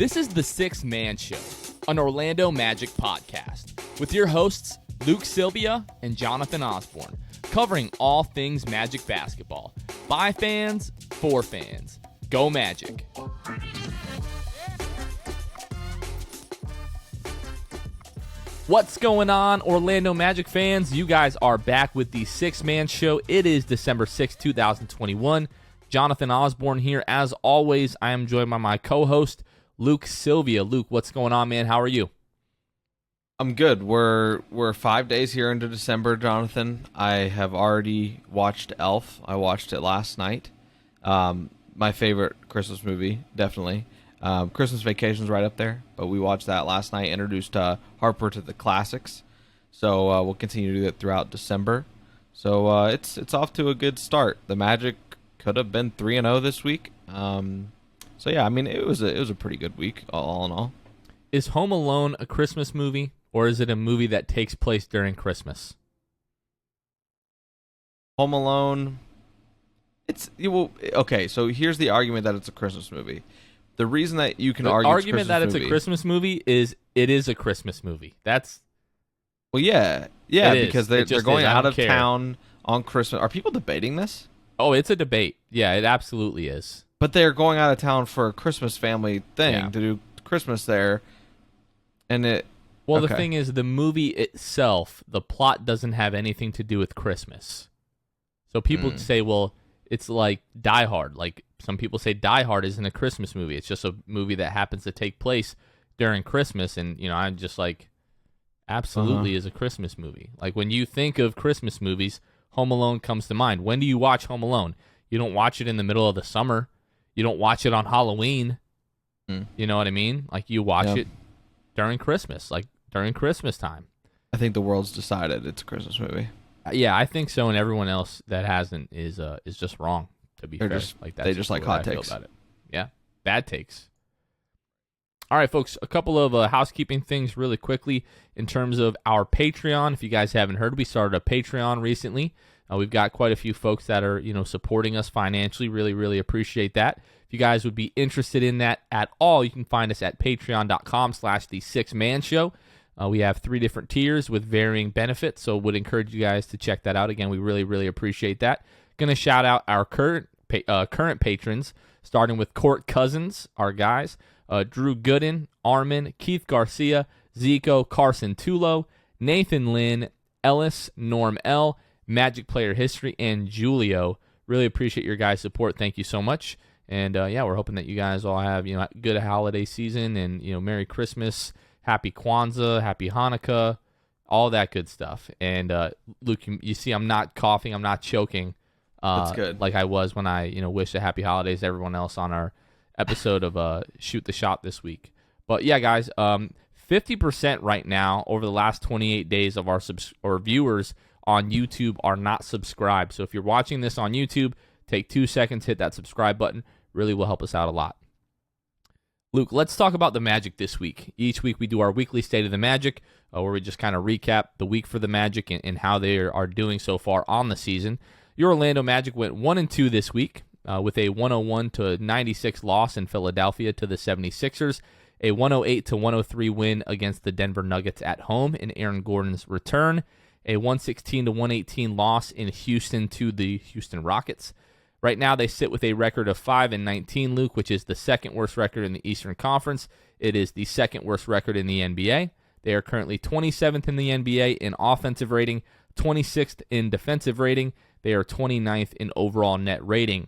This is the Six Man Show, an Orlando Magic podcast, with your hosts Luke Sylvia and Jonathan Osborne, covering all things Magic basketball. By fans, for fans. Go Magic. What's going on, Orlando Magic fans? You guys are back with the Six Man Show. It is December 6th, 2021. Jonathan Osborne here. As always, I am joined by my co-host, Luke Sylvia. Luke, what's going on, man? How are you? I'm good. We're 5 days here into December, Jonathan. I have already watched Elf. I watched it last night. My favorite Christmas movie, definitely. Christmas Vacation's right up there, but we watched that last night, introduced Harper to the classics. So we'll continue to do that throughout December. So it's off to a good start. The Magic could have been 3-0 this week. So yeah, I mean it was a pretty good week all in all. Is Home Alone a Christmas movie, or is it a movie that takes place during Christmas? Home Alone. Okay. So here's the argument that it's a Christmas movie. The reason that you can argue argument that it's a Christmas movie is it is a Christmas movie. That's yeah, because they're going out of town on Christmas. Are people debating this? Oh, it's a debate. Yeah, it absolutely is. But they're going out of town for a Christmas family thing to do Christmas there, and it. Well, the thing is, the movie itself, the plot doesn't have anything to do with Christmas. So people say, well, it's like Die Hard. Like some people say Die Hard isn't a Christmas movie. It's just a movie that happens to take place during Christmas. And, I'm just like, absolutely is a Christmas movie. Like when you think of Christmas movies, Home Alone comes to mind. When do you watch Home Alone? You don't watch it in the middle of the summer. You don't watch it on Halloween. You know what I mean? Like you watch it during Christmas, like during Christmas time. I think the world's decided it's a Christmas movie. Yeah, I think so, and everyone else that hasn't is just wrong. To be fair, they just like hot takes about it. Yeah, bad takes. All right, folks, a couple of housekeeping things really quickly in terms of our Patreon. If you guys haven't heard, we started a Patreon recently. We've got quite a few folks that are supporting us financially. Really, really appreciate that. If you guys would be interested in that at all, you can find us at patreon.com/the6manshow. We have 3 different tiers with varying benefits, so would encourage you guys to check that out. Again, we really, really appreciate that. Going to shout out our current patrons, starting with Court Cousins, our guys, Drew Gooden, Armin, Keith Garcia, Zico, Carson Tulo, Nathan Lynn, Ellis, Norm L., Magic Player History, and Julio. Really appreciate your guys' support. Thank you so much. And we're hoping that you guys all have good holiday season and Merry Christmas, Happy Kwanzaa, Happy Hanukkah, all that good stuff. And Luke, you see, I'm not coughing, I'm not choking. That's good. Like I was when I wished a happy holidays to everyone else on our episode of Shoot the Shot this week. But yeah, guys, 50% right now over the last 28 days of our viewers on YouTube are not subscribed. So if you're watching this on YouTube, take 2 seconds, hit that subscribe button. Really will help us out a lot. Luke, let's talk about the Magic this week. Each week we do our weekly State of the Magic, where we just kind of recap the week for the Magic and how they are doing so far on the season. Your Orlando Magic went 1-2 this week with a 101-96 loss in Philadelphia to the 76ers, a 108-103 win against the Denver Nuggets at home in Aaron Gordon's return, a 116-118 loss in Houston to the Houston Rockets. Right now, they sit with a record of 5-19, Luke, which is the second worst record in the Eastern Conference. It is the second worst record in the NBA. They are currently 27th in the NBA in offensive rating, 26th in defensive rating. They are 29th in overall net rating.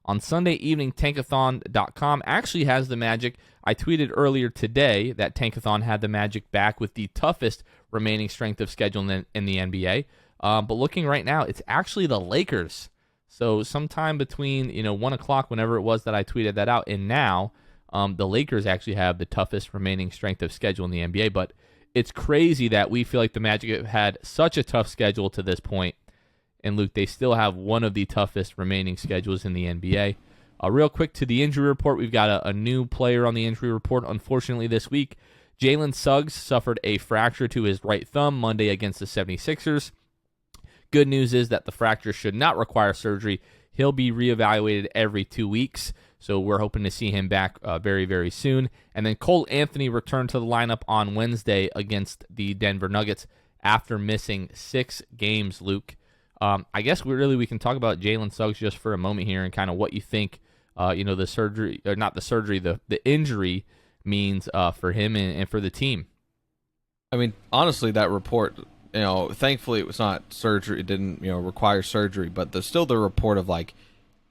On Sunday evening, Tankathon.com actually has the Magic. I tweeted earlier today that Tankathon had the Magic back with the toughest remaining strength of schedule in the NBA. But looking right now, it's actually the Lakers. So sometime between 1 o'clock, whenever it was that I tweeted that out, and now the Lakers actually have the toughest remaining strength of schedule in the NBA. But it's crazy that we feel like the Magic have had such a tough schedule to this point. And Luke, they still have one of the toughest remaining schedules in the NBA. Real quick to the injury report, we've got a new player on the injury report, unfortunately, this week. Jalen Suggs suffered a fracture to his right thumb Monday against the 76ers. Good news is that the fracture should not require surgery. He'll be reevaluated every 2 weeks. So we're hoping to see him back very, very soon. And then Cole Anthony returned to the lineup on Wednesday against the Denver Nuggets after missing 6 games, Luke. I guess we can talk about Jalen Suggs just for a moment here and kind of what you think, the surgery, or not the surgery, the injury means for him and for the team. I mean, honestly, that report, thankfully it was not surgery. It didn't, require surgery, but there's still the report of like,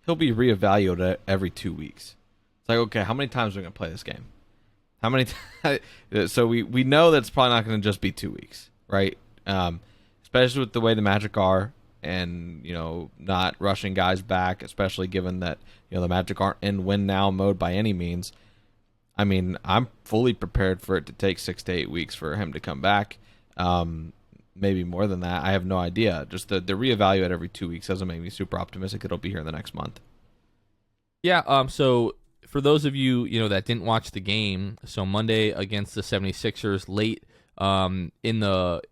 he'll be reevaluated every 2 weeks. It's like, okay, how many times are we going to play this game? How many times? So we know that it's probably not going to just be 2 weeks, right? Especially with the way the Magic are and, not rushing guys back, especially given that, the Magic aren't in win now mode by any means. I mean, I'm fully prepared for it to take 6 to 8 weeks for him to come back. Maybe more than that. I have no idea. Just the reevaluate every 2 weeks doesn't make me super optimistic it'll be here in the next month. Yeah, so for those of you, that didn't watch the game, so Monday against the 76ers, late in the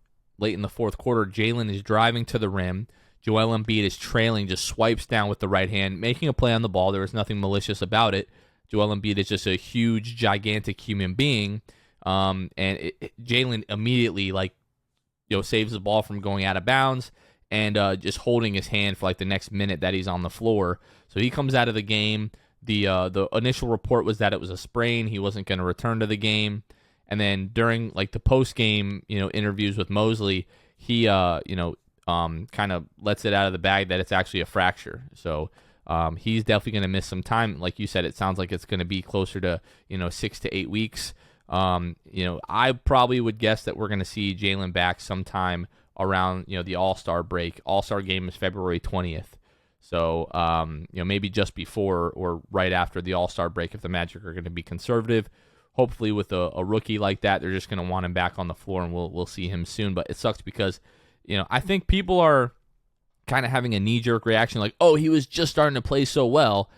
fourth quarter, Jalen is driving to the rim. Joel Embiid is trailing, just swipes down with the right hand, making a play on the ball. There was nothing malicious about it. Joel Embiid is just a huge, gigantic human being, and Jalen immediately saves the ball from going out of bounds and just holding his hand for the next minute that he's on the floor. So he comes out of the game. The initial report was that it was a sprain. He wasn't going to return to the game. And then during the post game interviews with Mosley, he kind of lets it out of the bag that it's actually a fracture. So he's definitely going to miss some time. Like you said, it sounds like it's going to be closer to 6 to 8 weeks. I probably would guess that we're going to see Jalen back sometime around the All-Star break. All-Star game is February 20th. So maybe just before or right after the All-Star break if the Magic are going to be conservative. Hopefully with a rookie like that, they're just going to want him back on the floor, and we'll see him soon. But it sucks because I think people are kind of having a knee-jerk reaction like, oh, he was just starting to play so well.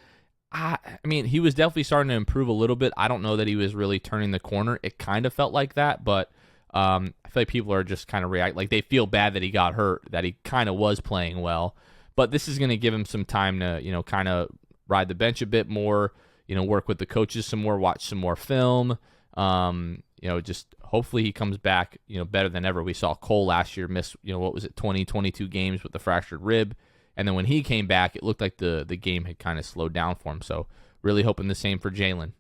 I mean, he was definitely starting to improve a little bit. I don't know that he was really turning the corner. It kind of felt like that, but I feel like people are just kind of like they feel bad that he got hurt, that he kind of was playing well. But this is going to give him some time to, kind of ride the bench a bit more, work with the coaches some more, watch some more film. Just hopefully he comes back, better than ever. We saw Cole last year miss, 22 games with the fractured rib. And then when he came back, it looked like the game had kind of slowed down for him. So really hoping the same for Jalen.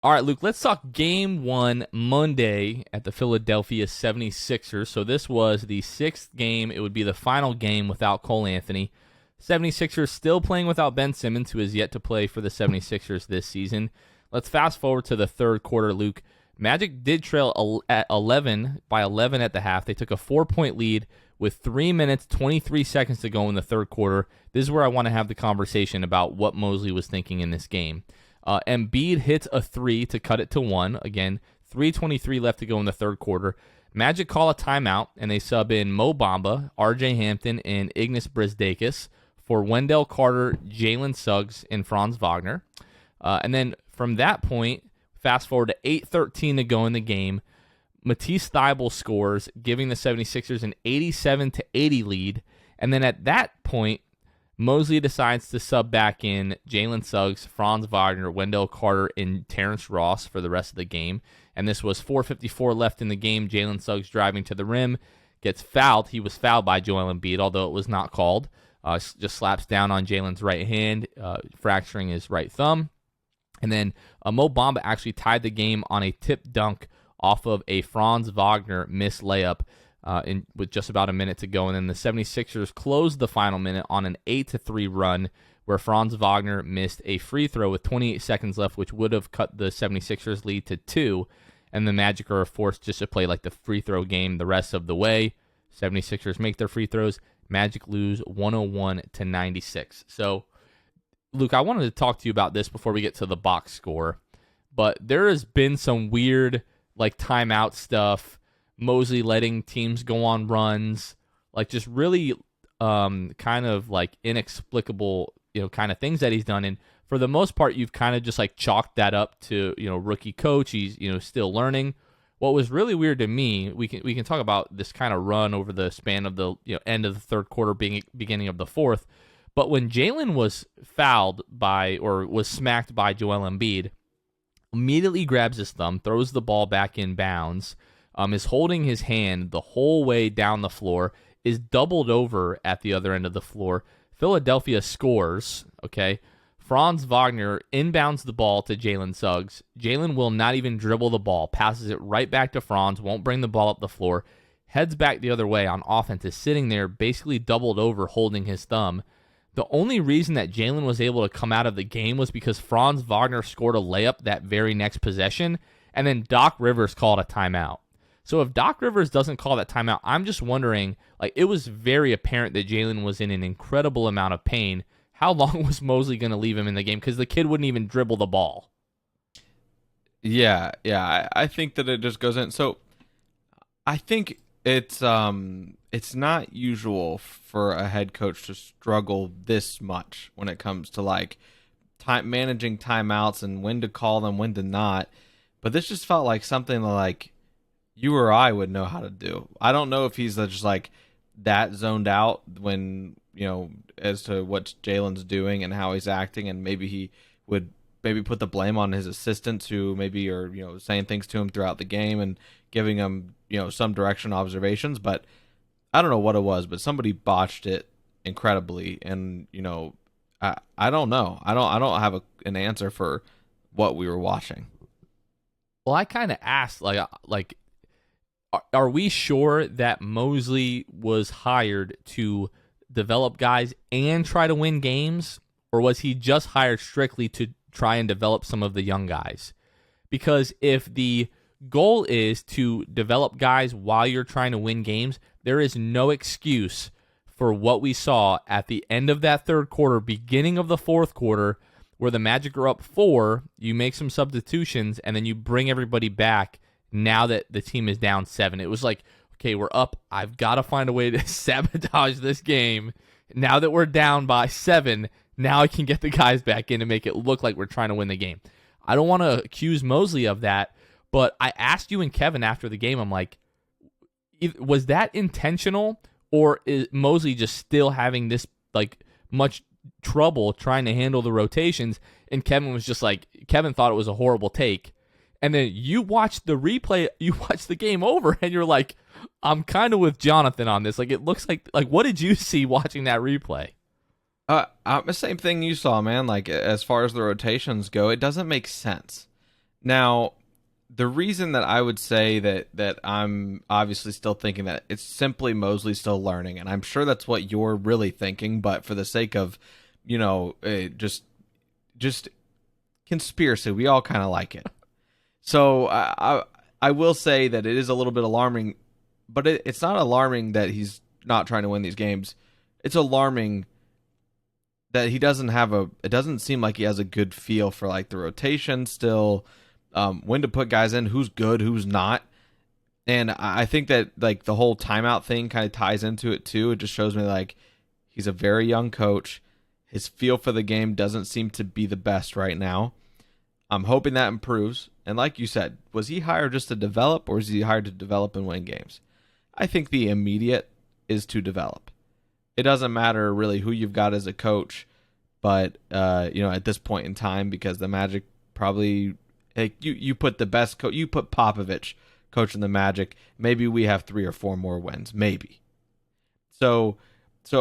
All right, Luke, let's talk Game 1 Monday at the Philadelphia 76ers. So this was the 6th game. It would be the final game without Cole Anthony. 76ers still playing without Ben Simmons, who is yet to play for the 76ers this season. Let's fast forward to the third quarter, Luke. Magic did trail at 11 at the half. They took a 4-point lead with 3 minutes, 23 seconds to go in the third quarter. This is where I want to have the conversation about what Mosley was thinking in this game. Embiid hits a 3 to cut it to 1. Again, 3:23 left to go in the third quarter. Magic call a timeout, and they sub in Mo Bamba, R.J. Hampton, and Ignas Brizdeikis for Wendell Carter, Jalen Suggs, and Franz Wagner. And then from that point, fast forward to 8:13 to go in the game, Matisse Thybulle scores, giving the 76ers an 87-80 lead. And then at that point, Mosley decides to sub back in Jalen Suggs, Franz Wagner, Wendell Carter, and Terrence Ross for the rest of the game. And this was 4:54 left in the game. Jalen Suggs driving to the rim, gets fouled. He was fouled by Joel Embiid, although it was not called. Just slaps down on Jalen's right hand, fracturing his right thumb. And then Mo Bamba actually tied the game on a tip dunk off of a Franz Wagner missed layup with just about a minute to go. And then the 76ers closed the final minute on an 8-3 run where Franz Wagner missed a free throw with 28 seconds left, which would have cut the 76ers lead to 2. And the Magic are forced just to play like the free throw game the rest of the way. 76ers make their free throws. Magic lose 101-96. So, Luke, I wanted to talk to you about this before we get to the box score. But there has been some weird timeout stuff, Mosley letting teams go on runs, just really kind of inexplicable, kind of things that he's done. And for the most part, you've kind of just chalked that up to, rookie coach. He's, still learning. What was really weird to me, we can talk about this kind of run over the span of the end of the third quarter, beginning of the fourth. But when Jalen was fouled by or was smacked by Joel Embiid, immediately grabs his thumb, throws the ball back in bounds, is holding his hand the whole way down the floor, is doubled over at the other end of the floor. Philadelphia scores, okay? Franz Wagner inbounds the ball to Jalen Suggs. Jalen will not even dribble the ball, passes it right back to Franz, won't bring the ball up the floor, heads back the other way on offense, is sitting there basically doubled over holding his thumb. The only reason that Jalen was able to come out of the game was because Franz Wagner scored a layup that very next possession, and then Doc Rivers called a timeout. So if Doc Rivers doesn't call that timeout, I'm just wondering, like, it was very apparent that Jalen was in an incredible amount of pain. How long was Mosley going to leave him in the game? Because the kid wouldn't even dribble the ball. Yeah, yeah. I think that it just goes in. So I think it's not usual for a head coach to struggle this much when it comes to like managing timeouts and when to call them, when to not. But this just felt like something like you or I would know how to do. I don't know if he's just like that zoned out when, as to what Jalen's doing and how he's acting, and maybe he would maybe put the blame on his assistants who maybe are, saying things to him throughout the game and giving him, some direction observations. But I don't know what it was, but somebody botched it incredibly. And, I don't know. I don't have an answer for what we were watching. Well, I kind of asked, are we sure that Mosley was hired to develop guys and try to win games? Or was he just hired strictly to try and develop some of the young guys? Because if the goal is to develop guys while you're trying to win games, there is no excuse for what we saw at the end of that third quarter, beginning of the fourth quarter, where the Magic are up 4, you make some substitutions, and then you bring everybody back now that the team is down 7. It was like, okay, we're up. I've got to find a way to sabotage this game. Now that we're down by 7, now I can get the guys back in and make it look like we're trying to win the game. I don't want to accuse Mosley of that, but I asked you and Kevin after the game, I'm like, was that intentional, or is Mosley just still having this like much trouble trying to handle the rotations? And Kevin was just like, Kevin thought it was a horrible take. And then you watch the replay, you watch the game over, and you're like, I'm kind of with Jonathan on this. Like, it looks like what did you see watching that replay? The same thing you saw, man. Like, as far as the rotations go, it doesn't make sense. Now, the reason that I would say that I'm obviously still thinking that it's simply Mosley still learning, and I'm sure that's what you're really thinking, but for the sake of, just conspiracy, we all kind of like it. So I will say that it is a little bit alarming, but it's not alarming that he's not trying to win these games. It's alarming that he doesn't it doesn't seem like he has a good feel for like the rotation still, when to put guys in, who's good, who's not. And I think that like the whole timeout thing kind of ties into it too. It just shows me like he's a very young coach. His feel for the game doesn't seem to be the best right now. I'm hoping that improves. And like you said, was he hired just to develop, or is he hired to develop and win games? I think the immediate is to develop. It doesn't matter really who you've got as a coach, but at this point in time, because the Magic probably you put the best coach, you put Popovich coaching the Magic, maybe we have 3 or 4 more wins, maybe. So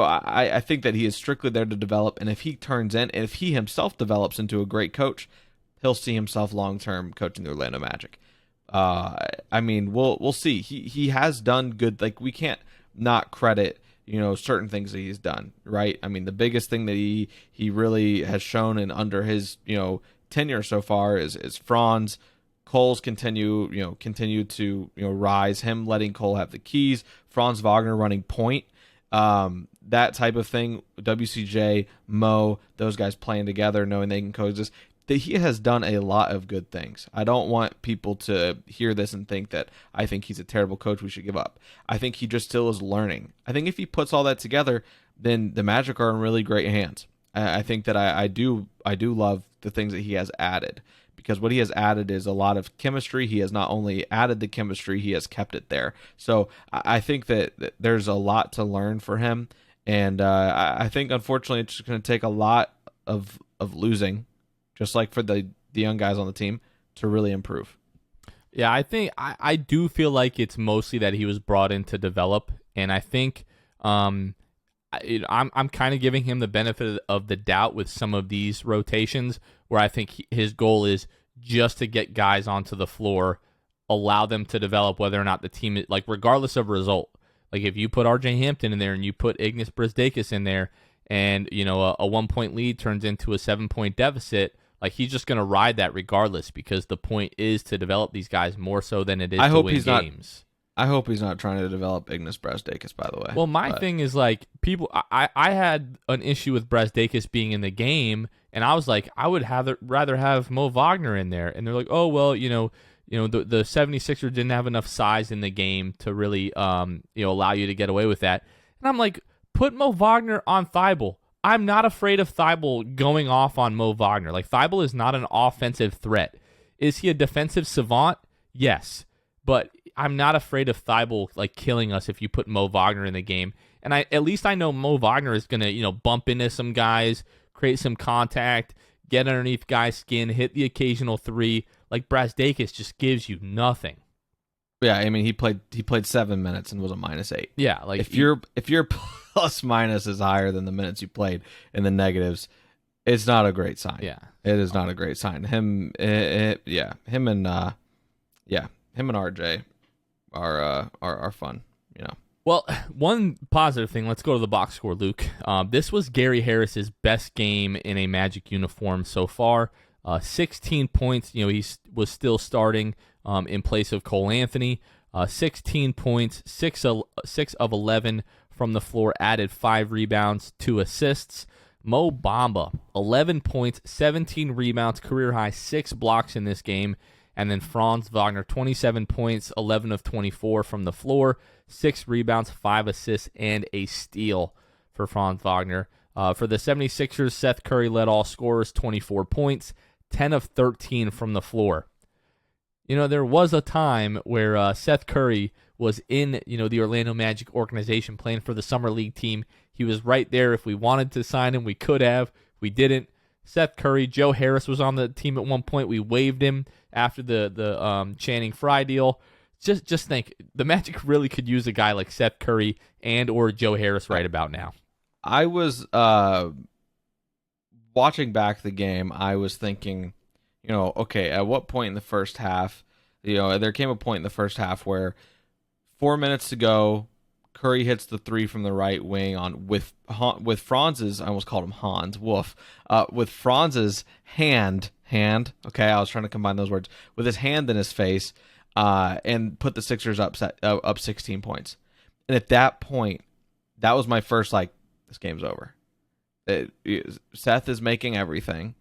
I think that he is strictly there to develop, and if he turns in, if he himself develops into a great coach, he'll see himself long-term coaching the Orlando Magic. We'll see. He has done good. Like, we can't not credit, certain things that he's done, right? I mean, the biggest thing that he really has shown and under his, tenure so far is Franz. Cole's continue to, rise. Him letting Cole have the keys. Franz Wagner running point. That type of thing. WCJ, Mo, those guys playing together, knowing they can coexist. He has done a lot of good things. I don't want people to hear this and think that I think he's a terrible coach, we should give up. I think he just still is learning. I think if he puts all that together, then the Magic are in really great hands. I think that I do love the things that he has added, because what he has added is a lot of chemistry. He has not only added the chemistry, he has kept it there. So I think that there's a lot to learn for him. And I think, unfortunately, it's just going to take a lot of losing, just like for the young guys on the team, to really improve. Yeah, I think I do feel like it's mostly that he was brought in to develop, and I think I'm kind of giving him the benefit of the doubt with some of these rotations, where I think his goal is just to get guys onto the floor, allow them to develop, whether or not the team, like regardless of result. Like if you put R.J. Hampton in there and you put Ignas Brazdeikis in there, and a 1-point lead turns into a 7-point deficit, like he's just going to ride that regardless, because the point is to develop these guys more so than it is to win games. I hope he's not trying to develop Ignas Brazdeikis, by the way. Well, my thing is, like, people, I had an issue with Brazdeikis being in the game, and I was like, I would rather have Mo Wagner in there. And they're like, oh, well, the 76ers didn't have enough size in the game to really allow you to get away with that. And I'm like, put Mo Wagner on Thibault. I'm not afraid of Thibault going off on Mo Wagner. Like, Thibault is not an offensive threat. Is he a defensive savant? Yes. But I'm not afraid of Thibault like killing us if you put Mo Wagner in the game. And at least I know Mo Wagner is going to, bump into some guys, create some contact, get underneath guys' skin, hit the occasional three. Like Brazdeikis just gives you nothing. Yeah, I mean he played 7 minutes and was a -8. Yeah, like if your plus minus is higher than the minutes you played in the negatives, it's not a great sign. Yeah, it is not a great sign. Him and RJ are fun. Well, one positive thing. Let's go to the box score, Luke. This was Gary Harris's best game in a Magic uniform so far. 16 points. He was still starting in place of Cole Anthony. 16 points, 6 of 11 from the floor, added 5 rebounds, 2 assists. Mo Bamba, 11 points, 17 rebounds, career high, 6 blocks in this game. And then Franz Wagner, 27 points, 11 of 24 from the floor, 6 rebounds, 5 assists, and a steal for Franz Wagner. For the 76ers, Seth Curry led all scorers, 24 points, 10 of 13 from the floor. There was a time where Seth Curry was in, the Orlando Magic organization playing for the Summer League team. He was right there. If we wanted to sign him, we could have. We didn't. Seth Curry, Joe Harris was on the team at one point. We waived him after the Channing Frye deal. Just think, the Magic really could use a guy like Seth Curry and or Joe Harris right about now. I was watching back the game. I was thinking, okay, at what point in the first half, there came a point in the first half where 4 minutes to go, Curry hits the 3 from the right wing with Franz's, I almost called him Hans, woof, with Franz's hand, okay, I was trying to combine those words, with his hand in his face, and put the Sixers up 16 points. And at that point, that was my first, this game's over. Seth is making everything.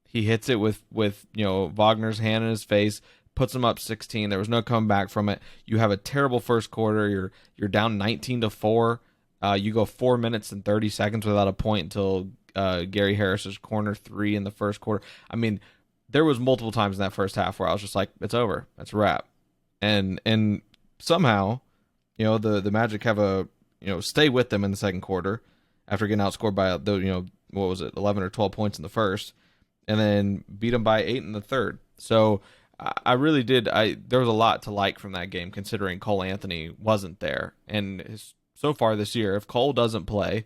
He hits it with Wagner's hand in his face, puts him up 16. There was no coming back from it. You have a terrible first quarter. You're down 19-4. You go 4 minutes and 30 seconds without a point until Gary Harris's corner 3 in the first quarter. I mean, there was multiple times in that first half where I was just like, it's over. That's a wrap. And somehow, the Magic have stay with them in the second quarter after getting outscored by what was it, 11 or 12 points in the first, and then beat them by 8 in the third. So I really did. There was a lot to like from that game, considering Cole Anthony wasn't there. And so far this year, if Cole doesn't play,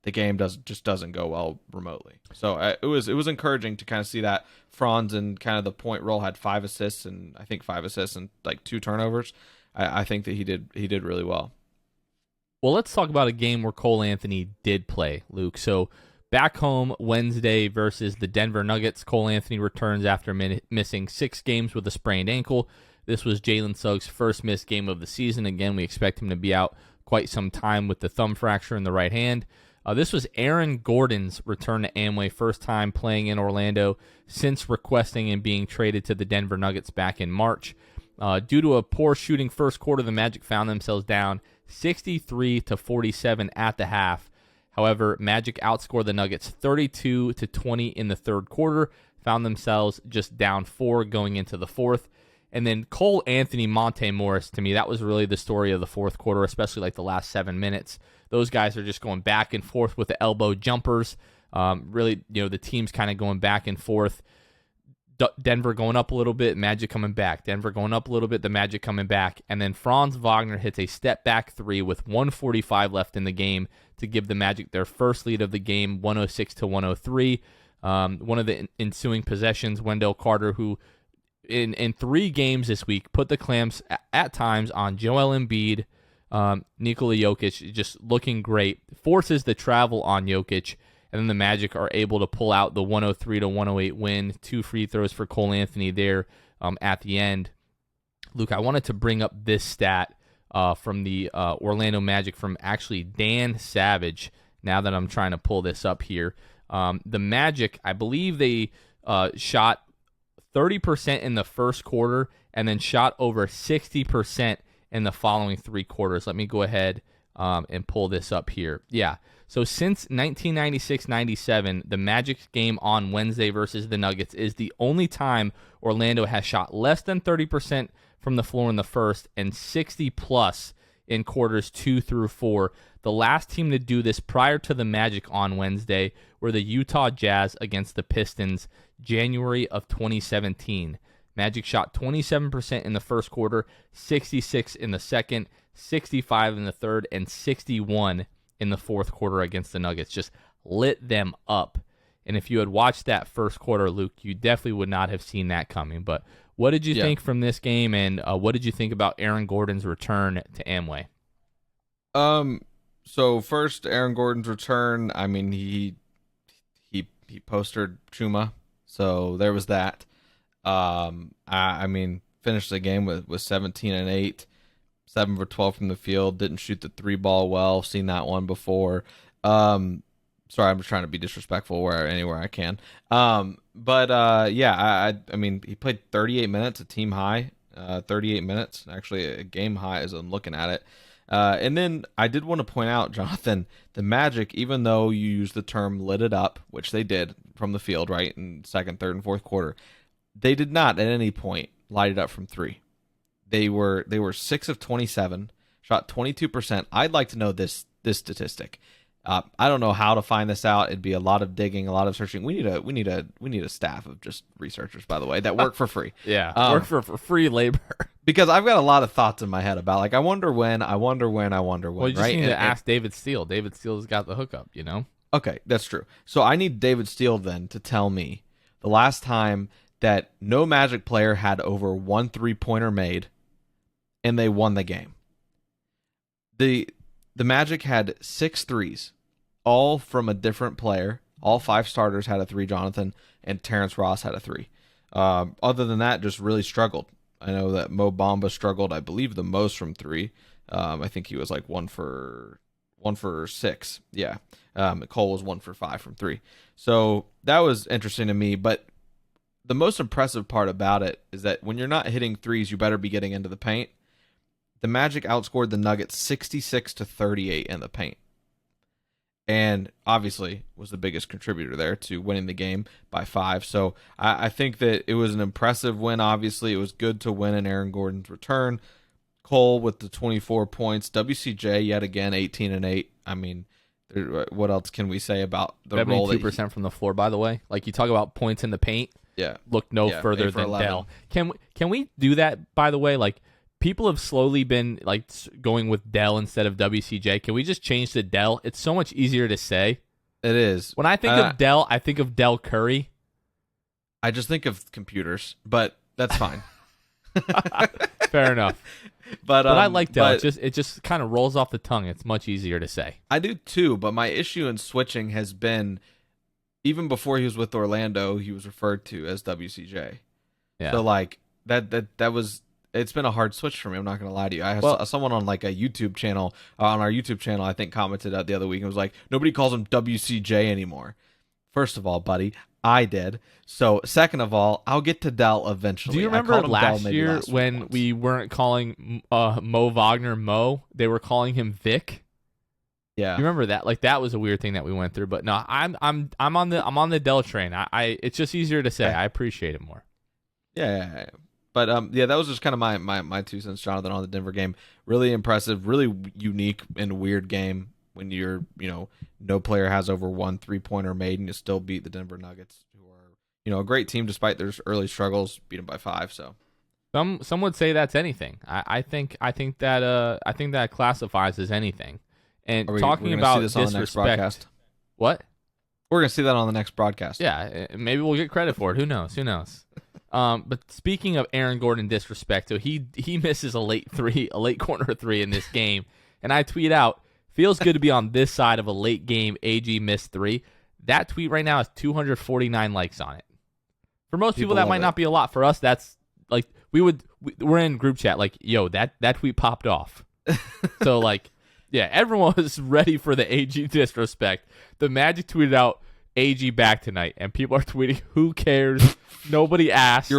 the game just doesn't go well remotely. So it was encouraging to kind of see that Franz and kind of the point role had 5 assists and 2 turnovers. I think that he did really well. Well, let's talk about a game where Cole Anthony did play, Luke. So back home Wednesday versus the Denver Nuggets, Cole Anthony returns after missing 6 games with a sprained ankle. This was Jalen Suggs' first missed game of the season. Again, we expect him to be out quite some time with the thumb fracture in the right hand. This was Aaron Gordon's return to Amway, first time playing in Orlando since requesting and being traded to the Denver Nuggets back in March. Due to a poor shooting first quarter, the Magic found themselves down 63-47 at the half. However, Magic outscored the Nuggets 32-20 in the third quarter, found themselves just down 4 going into the fourth. And then Cole Anthony, Monte Morris, to me, that was really the story of the fourth quarter, especially like the last 7 minutes. Those guys are just going back and forth with the elbow jumpers. Really, the team's kind of going back and forth. Denver going up a little bit, Magic coming back. Denver going up a little bit, the Magic coming back. And then Franz Wagner hits a step-back three with 1:45 left in the game to give the Magic their first lead of the game, 106-103. One of the ensuing possessions, Wendell Carter, who in 3 games this week put the clamps at times on Joel Embiid, Nikola Jokic, just looking great, forces the travel on Jokic. And then the Magic are able to pull out the 103-108 win. 2 free throws for Cole Anthony there at the end. Luke, I wanted to bring up this stat from the Orlando Magic from actually Dan Savage, now that I'm trying to pull this up here. The Magic, I believe they shot 30% in the first quarter and then shot over 60% in the following 3 quarters. Let me go ahead and pull this up here. Yeah. So since 1996-97, the Magic's game on Wednesday versus the Nuggets is the only time Orlando has shot less than 30% from the floor in the first and 60+ in quarters 2 through 4. The last team to do this prior to the Magic on Wednesday were the Utah Jazz against the Pistons, January of 2017. Magic shot 27% in the first quarter, 66 in the second, 65 in the third, and 61 in the fourth quarter against the Nuggets. Just lit them up. And if you had watched that first quarter, Luke, you definitely would not have seen that coming. But what did you think from this game, and what did you think about Aaron Gordon's return to Amway? So first, Aaron Gordon's return, I mean, he postered Chuma, so there was that. I mean, finished the game with 17 and 8. 7 for 12 from the field. Didn't shoot the 3 ball well. Seen that one before. Sorry, I'm just trying to be disrespectful anywhere I can. But I mean, he played 38 minutes, a team high. 38 minutes, actually a game high as I'm looking at it. And then I did want to point out, Jonathan, the Magic, even though you use the term lit it up, which they did from the field, right, in second, third, and fourth quarter, they did not at any point light it up from 3. They were 6 of 27, shot 22%. I'd like to know this statistic. I don't know how to find this out. It'd be a lot of digging, a lot of searching. We need a staff of just researchers, by the way, that work for free. Yeah, work for free labor. Because I've got a lot of thoughts in my head about, like, I wonder when. Well, you just need to ask David Steele. David Steele's got the hookup, Okay, that's true. So I need David Steele then to tell me the last time that no Magic player had over 1 3-pointer made and they won the game. The Magic had 6 threes, all from a different player. All 5 starters had a 3, Jonathan, and Terrence Ross had a 3. Other than that, just really struggled. I know that Mo Bamba struggled, I believe, the most from 3. I think he was like 1 for 6. Yeah. Cole was 1 for 5 from 3. So that was interesting to me. But the most impressive part about it is that when you're not hitting threes, you better be getting into the paint. The Magic outscored the Nuggets 66-38 in the paint. And obviously was the biggest contributor there to winning the game by 5. So I think that it was an impressive win. Obviously, it was good to win in Aaron Gordon's return. Cole with the 24 points. WCJ yet again 18 and 8. I mean, what else can we say about the role? 72% from the floor, by the way. Like, you talk about points in the paint. Yeah, look no further than 11. Dell. Can we do that? By the way, like, people have slowly been like going with Dell instead of WCJ. Can we just change to Dell? It's so much easier to say. It is. When I think of Dell, I think of Dell Curry. I just think of computers, but that's fine. Fair enough. But I like Dell. It just kind of rolls off the tongue. It's much easier to say. I do too, but my issue in switching has been, even before he was with Orlando, he was referred to as WCJ. Yeah. So like that was, it's been a hard switch for me. I'm not going to lie to you. I saw someone on like a YouTube channel, on our YouTube channel, I think, commented out the other week and was like, nobody calls him WCJ anymore. First of all, buddy, I did. So second of all, I'll get to Dell eventually. Do you remember last year when we weren't calling Mo Wagner Mo? They were calling him Vic. Yeah. You remember that? Like, that was a weird thing that we went through. But no, I'm on the Dell train. It's just easier to say. I appreciate it more. Yeah. But yeah, that was just kind of my 2 cents, Jonathan, on the Denver game. Really impressive, really unique and weird game when you're, no player has over 1 3-pointer made and you still beat the Denver Nuggets, who are, a great team despite their early struggles, beat them by 5. So Some would say that's anything. I think that classifies as anything. And talking about see this on the next broadcast. What? We're gonna see that on the next broadcast. Yeah, maybe we'll get credit for it. Who knows? But speaking of Aaron Gordon disrespect, so he misses a late corner 3 in this game, and I tweet out, feels good to be on this side of a late game AG missed 3. That tweet right now has 249 likes on it. For most people that might not be a lot. For us, that's like we're in group chat like, yo, that tweet popped off. So like, yeah, everyone was ready for the AG disrespect. The Magic tweeted out AG back tonight, and people are tweeting, who cares? Nobody asked.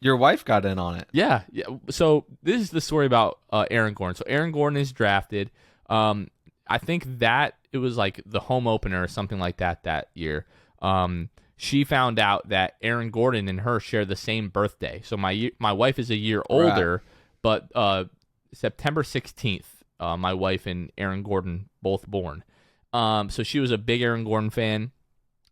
Your wife got in on it. Yeah. So this is the story about Aaron Gordon. So Aaron Gordon is drafted. I think that it was like the home opener or something like that year. She found out that Aaron Gordon and her share the same birthday. So my wife is a year older, but September 16th, my wife and Aaron Gordon both born. So she was a big Aaron Gordon fan.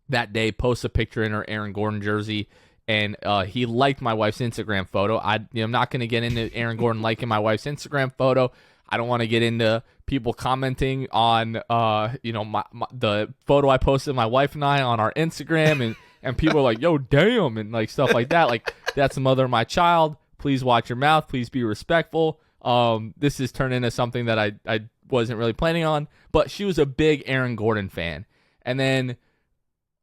That day, posts a picture in her Aaron Gordon jersey, and he liked my wife's Instagram photo. I'm not going to get into Aaron Gordon liking my wife's Instagram photo. I don't want to get into people commenting on the photo I posted my wife and I on our Instagram, and people are like, yo, damn, and like stuff like that. Like, that's the mother of my child. Please watch your mouth. Please be respectful. This has turned into something that I wasn't really planning on, but she was a big Aaron Gordon fan. And then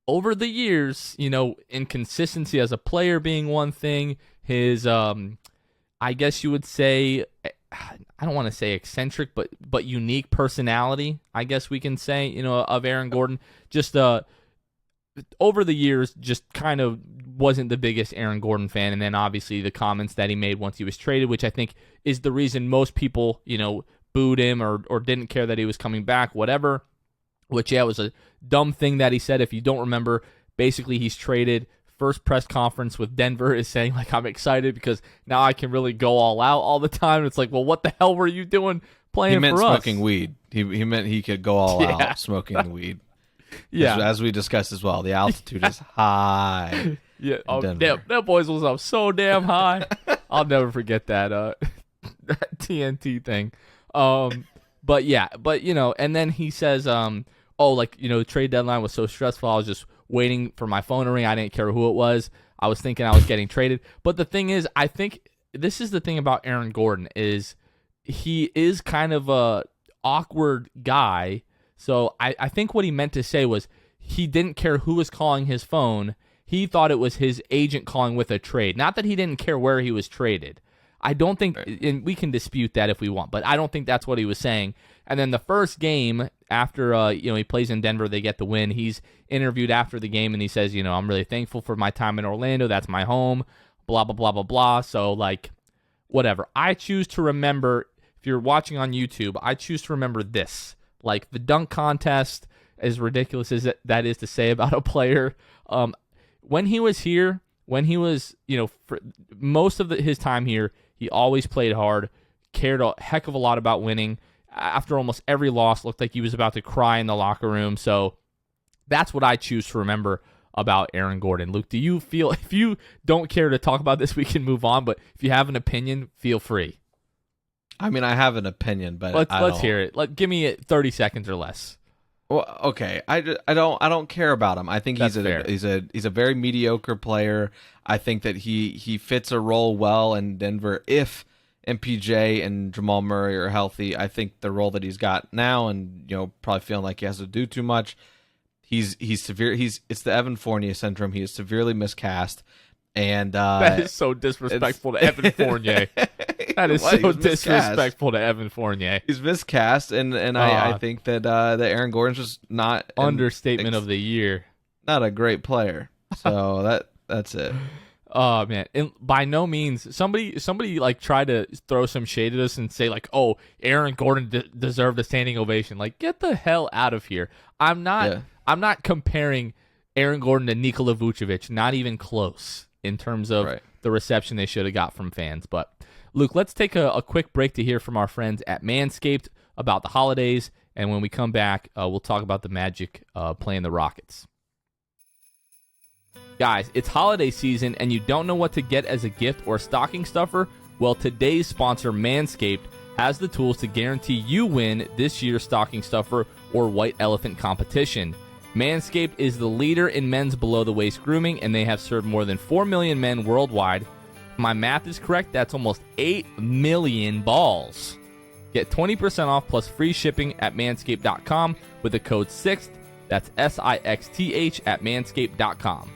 over the years, inconsistency as a player being one thing, his, I guess you would say, I don't want to say eccentric, but unique personality, I guess we can say, of Aaron Gordon, just over the years, just kind of wasn't the biggest Aaron Gordon fan. And then obviously the comments that he made once he was traded, which I think is the reason most people, booed him or didn't care that he was coming back, whatever. Which, yeah, was a dumb thing that he said. If you don't remember, basically he's traded. First press conference with Denver is saying, like, I'm excited because now I can really go all out all the time. It's like, well, what the hell were you doing playing for us? He meant smoking weed. He meant he could go all out smoking weed. Yeah. As we discussed as well, the altitude is high. Yeah. Oh, damn, that boys was up so damn high. I'll never forget that that TNT thing. But yeah, and then he says, the trade deadline was so stressful. I was just waiting for my phone to ring. I didn't care who it was. I was thinking I was getting traded. But the thing is, I think this is the thing about Aaron Gordon is he is kind of a awkward guy. So I think what he meant to say was he didn't care who was calling his phone. He thought it was his agent calling with a trade. Not that he didn't care where he was traded. I don't think, and we can dispute that if we want, but I don't think that's what he was saying. And then the first game after, he plays in Denver, they get the win. He's interviewed after the game and he says, I'm really thankful for my time in Orlando. That's my home, blah, blah, blah, blah, blah. So like, whatever. I choose to remember, if you're watching on YouTube, I choose to remember this, like the dunk contest, as ridiculous as that is to say about a player. When he was here, for most of his time here, he always played hard, cared a heck of a lot about winning. After almost every loss, looked like he was about to cry in the locker room. So that's what I choose to remember about Aaron Gordon. Luke, do you feel, if you don't care to talk about this, we can move on, but if you have an opinion, feel free. I mean, I have an opinion, but let's hear it. Give me 30 seconds or less. Well, okay. I don't care about him. I think he's a very mediocre player. I think that he fits a role well in Denver if MPJ and Jamal Murray are healthy. I think the role that he's got now, and probably feeling like he has to do too much, he's severe. It's the Evan Fournier syndrome. He is severely miscast, and that is so disrespectful to Evan Fournier. That is so disrespectful to Evan Fournier. He's miscast, and I think that Aaron Gordon's just not understatement of the year. Not a great player. So that's it. Oh man! And by no means, somebody like tried to throw some shade at us and say like, "Oh, Aaron Gordon deserved a standing ovation." Like, get the hell out of here! I'm not comparing Aaron Gordon to Nikola Vucevic. Not even close in terms of the reception they should have got from fans. But Luke, let's take a quick break to hear from our friends at Manscaped about the holidays, and when we come back, we'll talk about the Magic playing the Rockets. Guys, it's holiday season and you don't know what to get as a gift or stocking stuffer? Well, today's sponsor, Manscaped, has the tools to guarantee you win this year's stocking stuffer or white elephant competition. Manscaped is the leader in men's below-the-waist grooming, and they have served more than 4 million men worldwide. If my math is correct, that's almost 8 million balls. Get 20% off plus free shipping at manscaped.com with the code SIXTH. That's SIXTH at manscaped.com.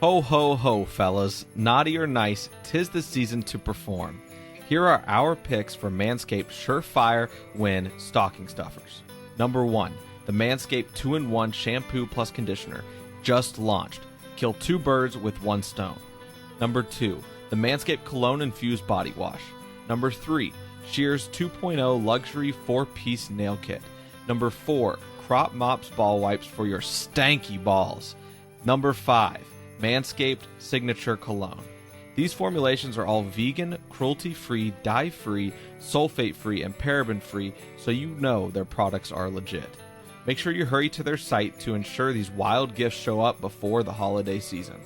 Ho, ho, ho, fellas. Naughty or nice, 'tis the season to perform. Here are our picks for Manscaped Surefire Win Stocking Stuffers. Number 1, the Manscaped 2-in-1 Shampoo plus Conditioner. Just launched. Kill 2 birds with 1 stone. Number 2, the Manscaped Cologne Infused Body Wash. Number 3, Shears 2.0 Luxury 4-Piece Nail Kit. Number 4, Crop Mops Ball Wipes for your stanky balls. Number 5, Manscaped Signature Cologne. These formulations are all vegan, cruelty-free, dye-free, sulfate-free, and paraben-free, so you know their products are legit. Make sure you hurry to their site to ensure these wild gifts show up before the holiday season.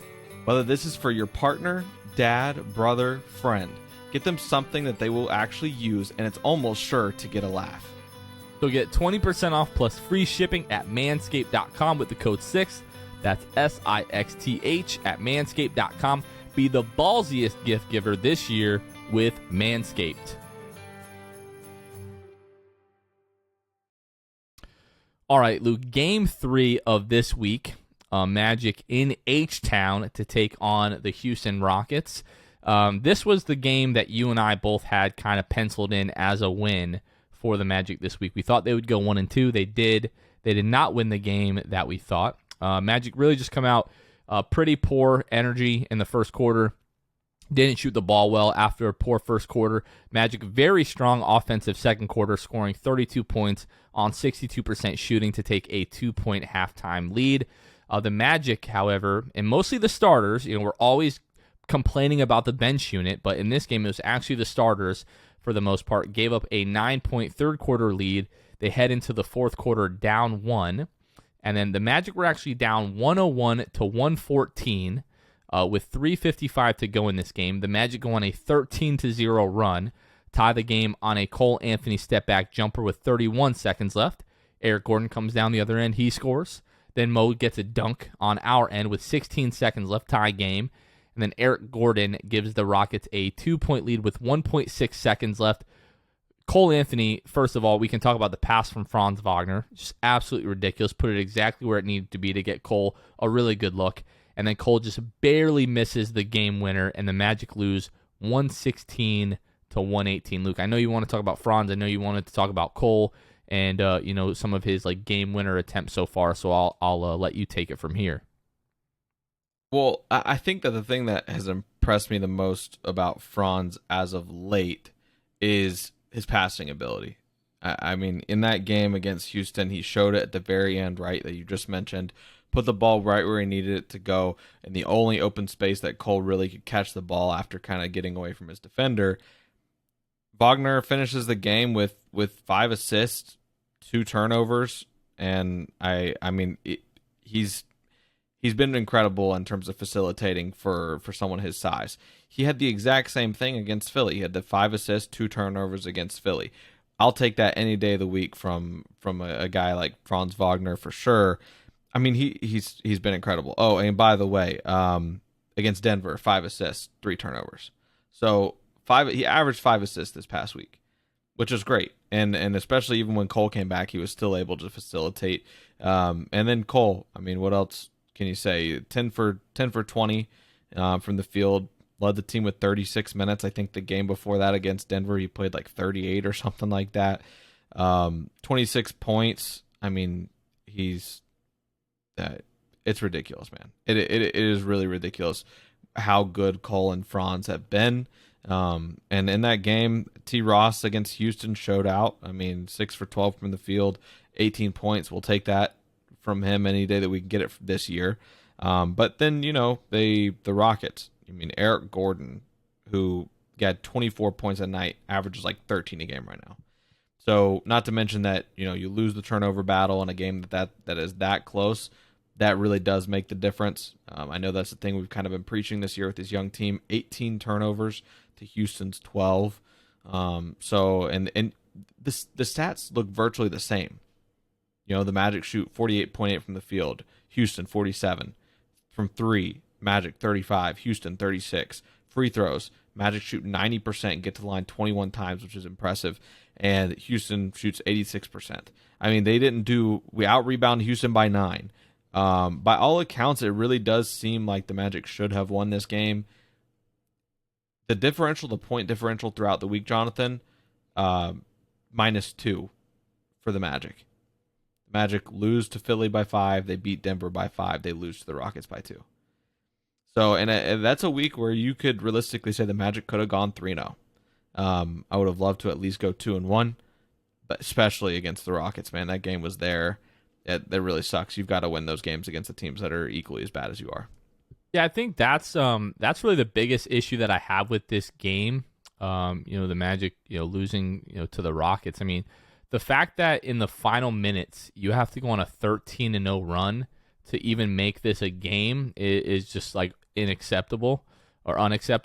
Whether this is for your partner, dad, brother, friend, get them something that they will actually use, and it's almost sure to get a laugh. So get 20% off plus free shipping at manscaped.com with the code SIXTH. That's SIXTH at manscaped.com. Be the ballsiest gift giver this year with Manscaped. All right, Luke, game 3 of this week, Magic in H-Town to take on the Houston Rockets. This was the game that you and I both had kind of penciled in as a win for the Magic this week. We thought they would go 1-2. They did. They did not win the game that we thought. Magic really just come out pretty poor energy in the first quarter. Didn't shoot the ball well after a poor first quarter. Magic very strong offensive second quarter, scoring 32 points on 62% shooting to take a 2-point halftime lead. The Magic, however, and mostly the starters, we're always complaining about the bench unit, but in this game it was actually the starters for the most part, gave up a 9-point third quarter lead. They head into the fourth quarter down 1. And then the Magic were actually down 101 to 114 with 3:55 to go in this game. The Magic go on a 13-0 run, tie the game on a Cole Anthony step-back jumper with 31 seconds left. Eric Gordon comes down the other end. He scores. Then Mo gets a dunk on our end with 16 seconds left, tie game. And then Eric Gordon gives the Rockets a 2-point lead with 1.6 seconds left. Cole Anthony, first of all, we can talk about the pass from Franz Wagner. Just absolutely ridiculous. Put it exactly where it needed to be to get Cole a really good look. And then Cole just barely misses the game winner, and the Magic lose 116 to 118. Luke, I know you want to talk about Franz. I know you wanted to talk about Cole and some of his game winner attempts so far. So I'll let you take it from here. Well, I think that the thing that has impressed me the most about Franz as of late is his passing ability. I mean, in that game against Houston, he showed it at the very end, right, that you just mentioned. Put the ball right where he needed it to go, in the only open space that Cole really could catch the ball after kind of getting away from his defender. Wagner finishes the game with 5 assists, 2 turnovers, and he's been incredible in terms of facilitating for someone his size. He had the exact same thing against Philly. He had the 5 assists, 2 turnovers against Philly. I'll take that any day of the week from a guy like Franz Wagner for sure. I mean, he's been incredible. Oh, and by the way, against Denver, 5 assists, 3 turnovers. So he averaged 5 assists this past week, which is great. And especially even when Cole came back, he was still able to facilitate. And then Cole, I mean, what else can you say? 10 for 20 from the field. Led the team with 36 minutes. I think the game before that against Denver, he played like 38 or something like that. 26 points. I mean, it's ridiculous, man. It is really ridiculous how good Cole and Franz have been. And in that game, T. Ross against Houston showed out. I mean, 6 for 12 from the field, 18 points. We'll take that from him any day that we can get it this year. But then, the Rockets, I mean, Eric Gordon, who got 24 points a night, averages like 13 a game right now. So not to mention that, you lose the turnover battle in a game that is that close. That really does make the difference. I know that's the thing we've kind of been preaching this year with this young team. 18 turnovers to Houston's 12. And the stats look virtually the same. The Magic shoot 48.8 from the field. Houston 47 from 3. Magic 35. Houston 36. Free throws. Magic shoot 90% and get to the line 21 times, which is impressive. And Houston shoots 86%. I mean, we out-rebounded Houston by 9. By all accounts, it really does seem like the Magic should have won this game. The point differential throughout the week, Jonathan, -2 for the Magic. The Magic lose to Philly by 5. They beat Denver by 5. They lose to the Rockets by 2. So, and that's a week where you could realistically say the Magic could have gone 3-0. I would have loved to at least go 2-1, but especially against the Rockets, man, that game was there. That really sucks. You've got to win those games against the teams that are equally as bad as you are. Yeah, I think that's really the biggest issue that I have with this game. The Magic, losing, to the Rockets. I mean, the fact that in the final minutes you have to go on a 13-0 run to even make this a game is just like unacceptable. Magic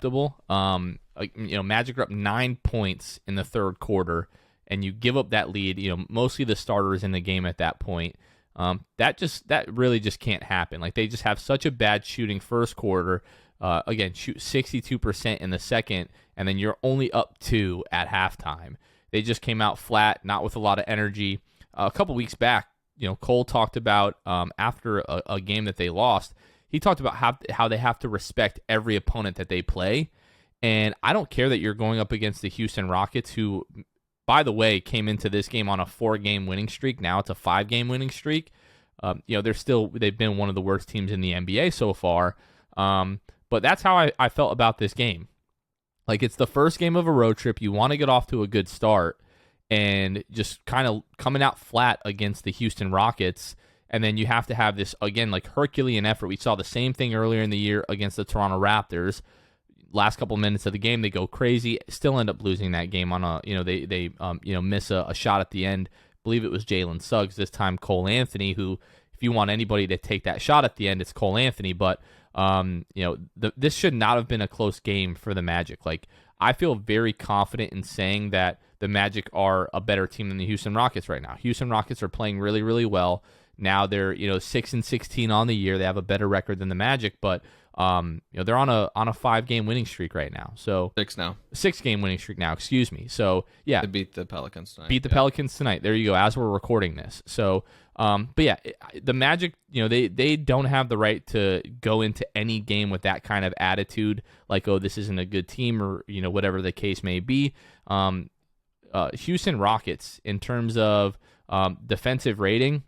are up 9 points in the third quarter, and you give up that lead. Mostly the starters in the game at that point. That really just can't happen. Like, they just have such a bad shooting first quarter. Again, shoot 62% in the second, and then you're only up 2 at halftime. They just came out flat, not with a lot of energy. A couple weeks back, Cole talked about after a game that they lost. He talked about how they have to respect every opponent that they play. And I don't care that you're going up against the Houston Rockets, who, by the way, came into this game on a 4-game winning streak. Now it's a 5-game winning streak. They've been one of the worst teams in the NBA so far. But that's how I felt about this game. Like, it's the first game of a road trip. You want to get off to a good start, and just kind of coming out flat against the Houston Rockets. And then you have to have this, again, like Herculean effort. We saw the same thing earlier in the year against the Toronto Raptors. Last couple minutes of the game, they go crazy, still end up losing that game on they miss a shot at the end. I believe it was Jalen Suggs, this time Cole Anthony, who, if you want anybody to take that shot at the end, it's Cole Anthony. But this should not have been a close game for the Magic. Like, I feel very confident in saying that the Magic are a better team than the Houston Rockets right now. Houston Rockets are playing really, really well. Now they're 6-16 on the year. They have a better record than the Magic, but they're on a 5-game winning streak right now. So 6-game winning streak now. Excuse me. So yeah, they beat the Pelicans tonight. Pelicans tonight. There you go. As we're recording this. So, but yeah, the Magic, they don't have the right to go into any game with that kind of attitude, like, oh, this isn't a good team, or whatever the case may be. Houston Rockets, in terms of defensive rating,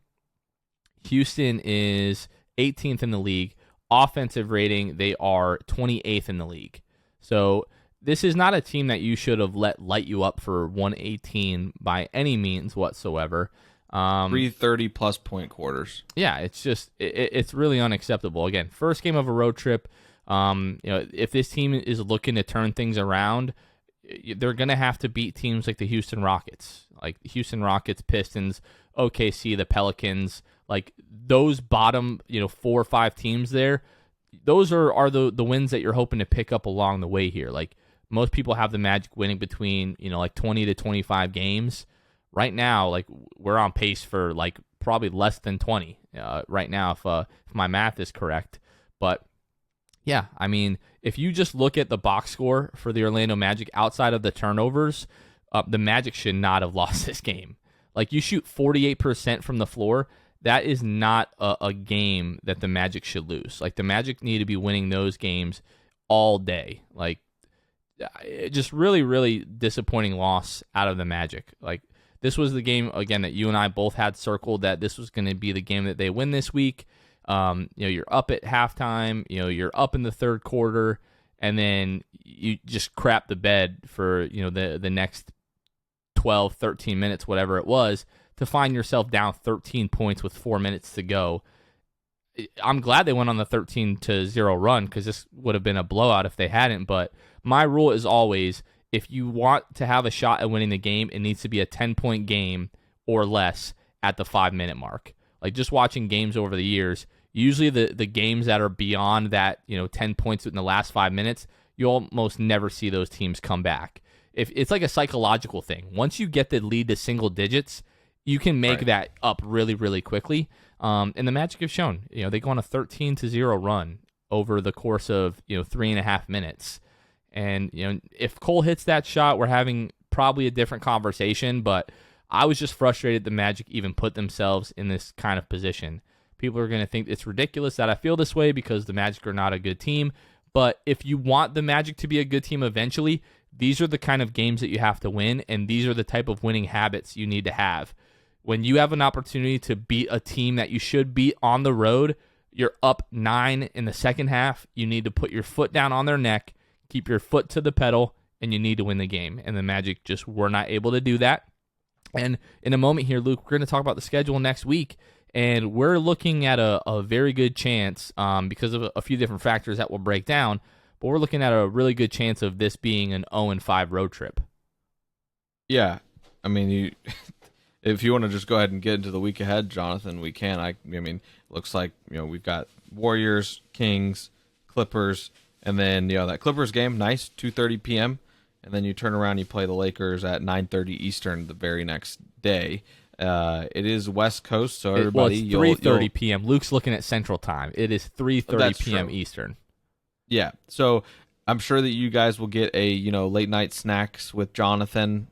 Houston is 18th in the league. Offensive rating, they are 28th in the league. So this is not a team that you should have let light you up for 118 by any means whatsoever. 330-plus point quarters. Yeah, it's just it's really unacceptable. Again, first game of a road trip. If this team is looking to turn things around, they're going to have to beat teams like the Houston Rockets, Pistons, OKC, the Pelicans. Like, those bottom, 4 or 5 teams there, those are the wins that you're hoping to pick up along the way here. Like, most people have the Magic winning between, 20 to 25 games. Right now, like, we're on pace for, like, probably less than 20 right now, if my math is correct. But, yeah, I mean, if you just look at the box score for the Orlando Magic outside of the turnovers, the Magic should not have lost this game. Like, you shoot 48% from the floor. That is not a game that the Magic should lose. Like, the Magic need to be winning those games all day. Like, just really, really disappointing loss out of the Magic. Like, this was the game, again, that you and I both had circled, that this was going to be the game that they win this week. You're up at halftime. You're up in the third quarter, and then you just crap the bed for, the next 12, 13 minutes, whatever it was, to find yourself down 13 points with 4 minutes to go. I'm glad they went on the 13-0 run because this would have been a blowout if they hadn't. But my rule is always, if you want to have a shot at winning the game, it needs to be a 10-point game or less at the 5-minute mark. Like just watching games over the years, usually the games that are beyond that, 10 points in the last 5 minutes, you almost never see those teams come back. If it's like a psychological thing. Once you get the lead to single digits, you can make that up really, really quickly. And the Magic have shown, they go on a 13-0 run over the course of 3.5 minutes. And if Cole hits that shot, we're having probably a different conversation. But I was just frustrated the Magic even put themselves in this kind of position. People are going to think it's ridiculous that I feel this way because the Magic are not a good team. But if you want the Magic to be a good team eventually, these are the kind of games that you have to win, and these are the type of winning habits you need to have. When you have an opportunity to beat a team that you should beat on the road, you're up 9 in the second half, you need to put your foot down on their neck, keep your foot to the pedal, and you need to win the game. And the Magic just were not able to do that. And in a moment here, Luke, we're going to talk about the schedule next week. And we're looking at a very good chance because of a few different factors that we'll break down. But we're looking at a really good chance of this being an 0-5 road trip. Yeah. I mean, if you want to just go ahead and get into the week ahead, Jonathan, we can. I mean, looks like, we've got Warriors, Kings, Clippers, and then, that Clippers game, nice, 2:30 p.m. And then you turn around, you play the Lakers at 9:30 Eastern the very next day. It is West Coast, so everybody... It's 3:30 p.m. Luke's looking at Central Time. It is 3:30 p.m. True. Eastern. Yeah, so I'm sure that you guys will get a, late night snacks with Jonathan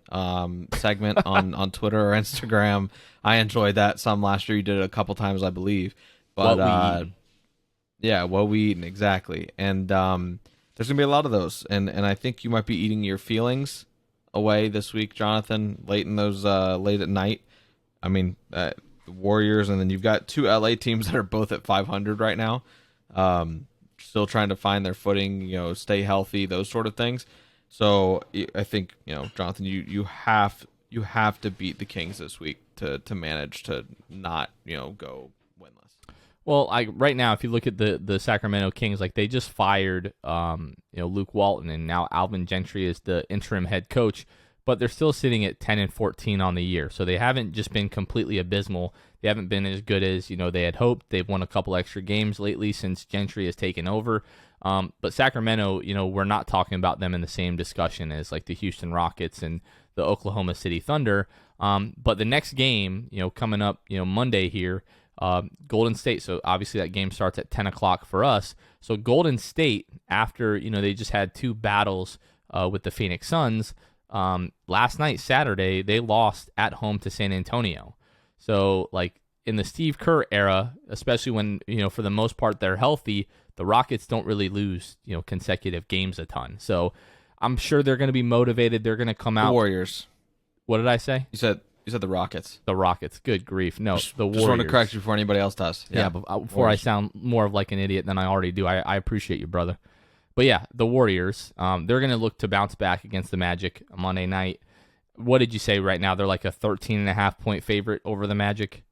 segment on Twitter or Instagram. I enjoyed that some last year. You did it a couple times, I believe. But, what we eat. Yeah, what we eat, exactly. And there's going to be a lot of those. And I think you might be eating your feelings away this week, Jonathan, late at night. I mean, the Warriors, and then you've got two LA teams that are both at 500 right now. Still trying to find their footing, stay healthy, those sort of things. So I think, Jonathan, you have to beat the Kings this week to manage to not, go winless. Well, right now, if you look at the Sacramento Kings, like they just fired, Luke Walton, and now Alvin Gentry is the interim head coach, but they're still sitting at 10-14 on the year. So they haven't just been completely abysmal. They haven't been as good as they had hoped. They've won a couple extra games lately since Gentry has taken over. But Sacramento, we're not talking about them in the same discussion as like the Houston Rockets and the Oklahoma City Thunder. But the next game, coming up, Monday here, Golden State. So obviously that game starts at 10 o'clock for us. So Golden State, after they just had two battles with the Phoenix Suns. Last night, Saturday, they lost at home to San Antonio. So, like, in the Steve Kerr era, especially when, for the most part they're healthy, the Rockets don't really lose, consecutive games a ton. So, I'm sure they're going to be motivated. They're going to come out. The Warriors. What did I say? You said the Rockets. The Rockets. Good grief. No, the Warriors. Just want to correct you before anybody else does. Yeah, but before Warriors. I sound more of like an idiot than I already do. I appreciate you, brother. But yeah, the Warriors, they're going to look to bounce back against the Magic Monday night. What did you say right now? They're like a 13.5-point favorite over the Magic?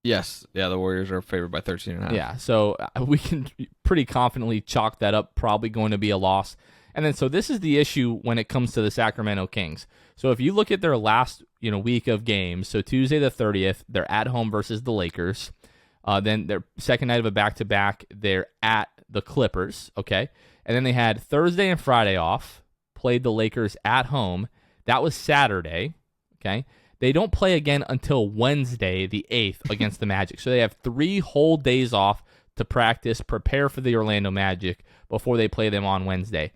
Yes. Yeah, the Warriors are favored by 13.5. Yeah, so we can pretty confidently chalk that up, probably going to be a loss. And then so this is the issue when it comes to the Sacramento Kings. So if you look at their last week of games, so Tuesday the 30th, they're at home versus the Lakers. Then their second night of a back-to-back, they're at the Clippers, okay? And then they had Thursday and Friday off, played the Lakers at home. That was Saturday, okay? They don't play again until Wednesday, the 8th, against the Magic. So they have 3 whole days off to practice, prepare for the Orlando Magic before they play them on Wednesday.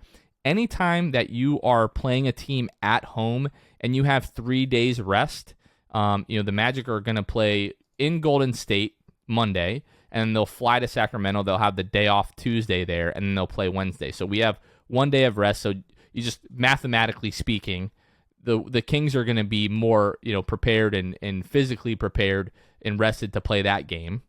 Anytime that you are playing a team at home and you have 3 days rest, the Magic are going to play in Golden State Monday, and they'll fly to Sacramento. They'll have the day off Tuesday there, and then they'll play Wednesday. So we have 1 day of rest. So you just, mathematically speaking, the Kings are going to be more prepared and physically prepared and rested to play that game.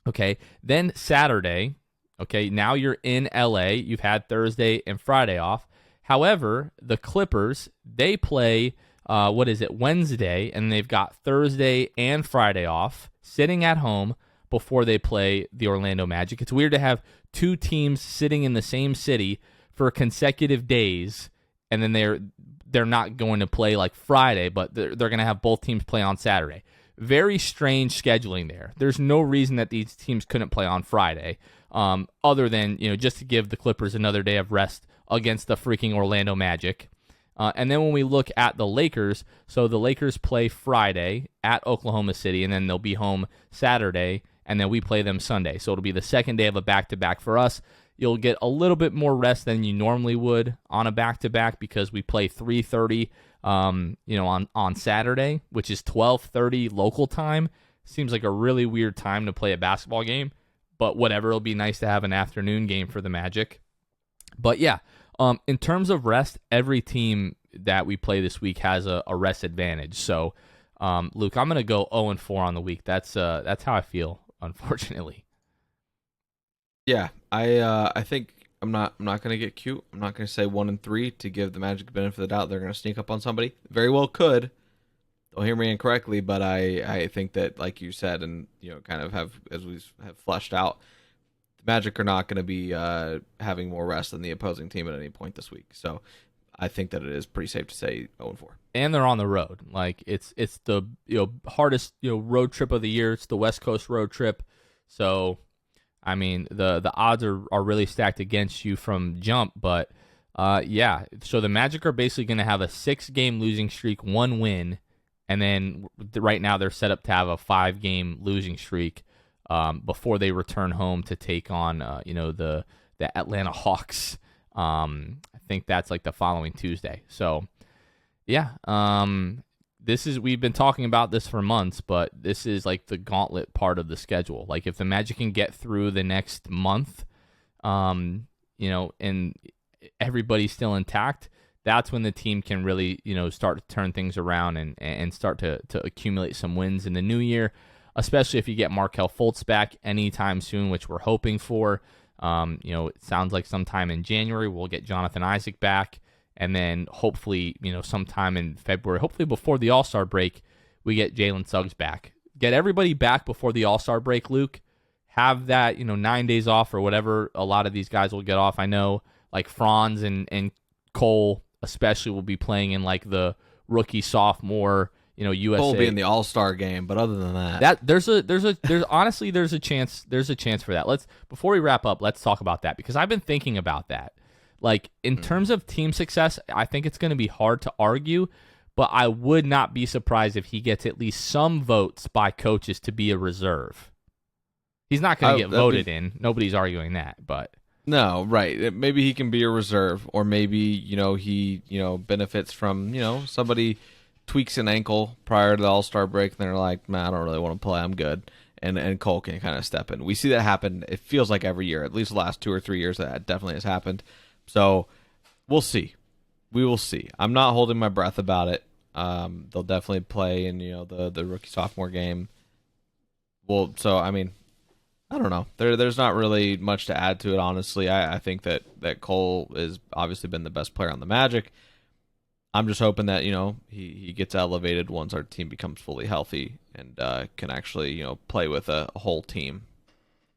Okay, then Saturday. Okay, now you're in LA. You've had Thursday and Friday off. However, the Clippers, they play Wednesday, and they've got Thursday and Friday off, sitting at home, before they play the Orlando Magic. It's weird to have two teams sitting in the same city for consecutive days, and then they're not going to play like Friday, but they're going to have both teams play on Saturday. Very strange scheduling there. There's no reason that these teams couldn't play on Friday, other than just to give the Clippers another day of rest against the freaking Orlando Magic. And then when we look at the Lakers, so the Lakers play Friday at Oklahoma City, and then they'll be home Saturday, and then we play them Sunday. So it'll be the second day of a back-to-back for us. You'll get a little bit more rest than you normally would on a back-to-back because we play 3:30, on Saturday, which is 12:30 local time. Seems like a really weird time to play a basketball game, but whatever. It'll be nice to have an afternoon game for the Magic. But yeah, in terms of rest, every team that we play this week has a rest advantage. So, Luke, I'm going to go 0-4 on the week. That's how I feel, unfortunately. Yeah, I think I'm not going to get cute. I'm not going to say 1-3 to give the Magic the benefit of the doubt. They're going to sneak up on somebody. Very well could. Don't hear me incorrectly, but I think that, like you said, and kind of as we have fleshed out, the Magic are not going to be having more rest than the opposing team at any point this week. So I think that it is pretty safe to say 0-4. And they're on the road. Like it's the hardest road trip of the year. It's the West Coast road trip. So I mean the odds are really stacked against you from jump. But yeah, so the Magic are basically going to have a 6-game losing streak, 1 win, and then right now they're set up to have a 5-game losing streak before they return home to take on the Atlanta Hawks. I think that's like the following Tuesday. So yeah, we've been talking about this for months, but this is like the gauntlet part of the schedule. Like if the Magic can get through the next month, and everybody's still intact, that's when the team can really, start to turn things around and start to accumulate some wins in the new year, especially if you get Markelle Fultz back anytime soon, which we're hoping for. It sounds like sometime in January we'll get Jonathan Isaac back, and then hopefully, sometime in February, hopefully before the All-Star break, we get Jalen Suggs back. Get everybody back before the All-Star break, Luke. Have that, 9 days off or whatever a lot of these guys will get off. I know like Franz and Cole especially will be playing in like the rookie sophomore, USA. Cole will be in the All-Star game, but other than that, there's honestly there's a chance for that. Before we wrap up, let's talk about that because I've been thinking about that. Like in terms of team success, I think it's going to be hard to argue, but I would not be surprised if he gets at least some votes by coaches to be a reserve. He's not going to get voted in. Nobody's arguing that, but no, right. Maybe he can be a reserve, or maybe he benefits from somebody tweaks an ankle prior to the All-Star break, and they're like, man, I don't really want to play. I'm good. And Cole can kind of step in. We see that happen, it feels like every year. At least the last 2 or 3 years, that definitely has happened. So we'll see. We will see. I'm not holding my breath about it. They'll definitely play in the rookie sophomore game. Well, so I mean, I don't know. There's not really much to add to it, honestly. I think that Cole has obviously been the best player on the Magic. I'm just hoping that he gets elevated once our team becomes fully healthy and can actually play with a whole team.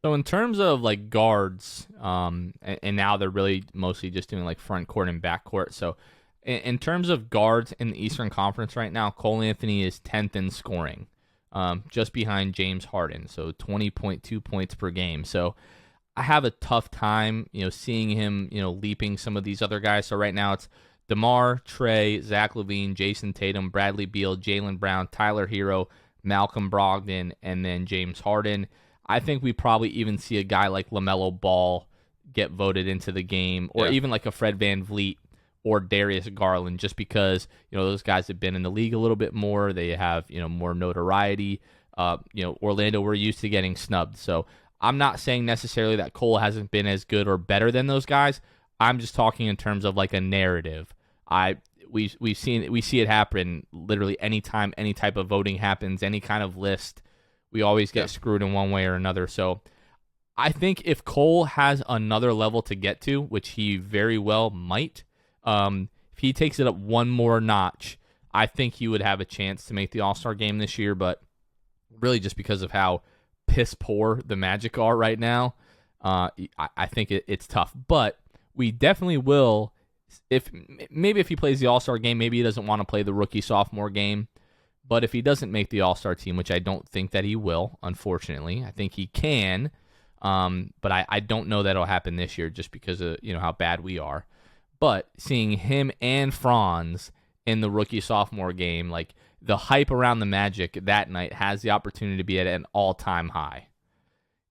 So in terms of like guards, and now they're really mostly just doing like front court and back court. So in terms of guards in the Eastern Conference right now, Cole Anthony is 10th in scoring, just behind James Harden. So 20.2 points per game. So I have a tough time, seeing him, leaping some of these other guys. So right now it's DeMar, Trey, Zach LaVine, Jason Tatum, Bradley Beal, Jaylen Brown, Tyler Hero, Malcolm Brogdon, and then James Harden. I think we probably even see a guy like LaMelo Ball get voted into the game, or even like a Fred VanVleet or Darius Garland, just because those guys have been in the league a little bit more. They have more notoriety. Orlando, we're used to getting snubbed, so I'm not saying necessarily that Cole hasn't been as good or better than those guys. I'm just talking in terms of like a narrative. We see it happen literally anytime any type of voting happens, any kind of list. We always get screwed in one way or another. So I think if Cole has another level to get to, which he very well might, if he takes it up one more notch, I think he would have a chance to make the All-Star game this year. But really just because of how piss poor the Magic are right now, I think it's tough. But we definitely will. If he plays the All-Star game, maybe he doesn't want to play the rookie-sophomore game. But if he doesn't make the All-Star team, which I don't think that he will, unfortunately, I think he can. But I don't know that it'll happen this year just because of how bad we are. But seeing him and Franz in the rookie-sophomore game, like the hype around the Magic that night has the opportunity to be at an all-time high.